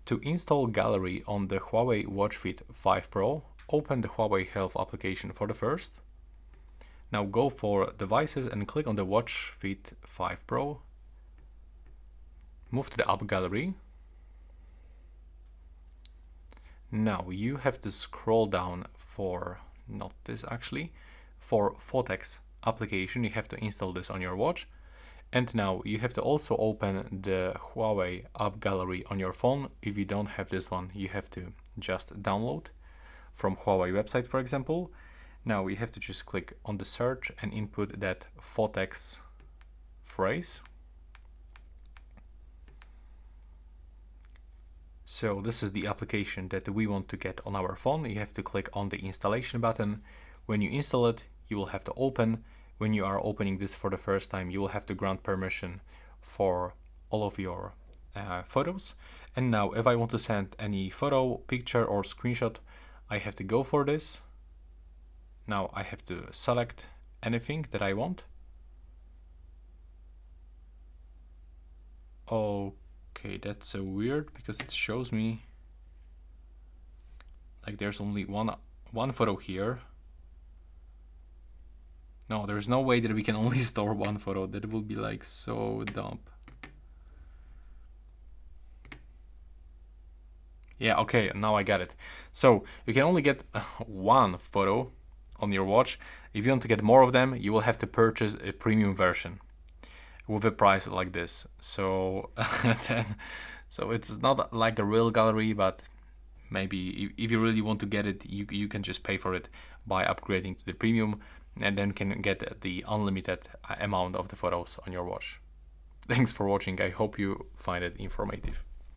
To install gallery on the Huawei Watch Fit 5 Pro, open the Huawei Health application for the first. Now go for devices and click on the Watch Fit 5 Pro. Move to the app gallery. Now you have to scroll down for, not this actually, for Photex application. You have to install this on your watch. And now you have to also open the Huawei app gallery on your phone. If you don't have this one, you have to just download from Huawei website, for example. Now you have to just click on the search and input that Photex phrase. So this is the application that we want to get on our phone. You have to click on the installation button. When you install it, you will have to open. When you are opening this for the first time, you will have to grant permission for all of your photos. And now if I want to send any photo, picture or screenshot, I have to go for this. Now I have to select anything that I want. Okay, that's so weird because it shows me like there's only one photo here. No, there's no way that we can only store one photo. That will be like so dumb. Yeah, okay, now I got it. So you can only get one photo on your watch. If you want to get more of them, you will have to purchase a premium version with a price like this. So so it's not like a real gallery, but maybe if you really want to get it, you can just pay for it by upgrading to the premium, and then can get the unlimited amount of the photos on your watch. Thanks for watching. I hope you find it informative.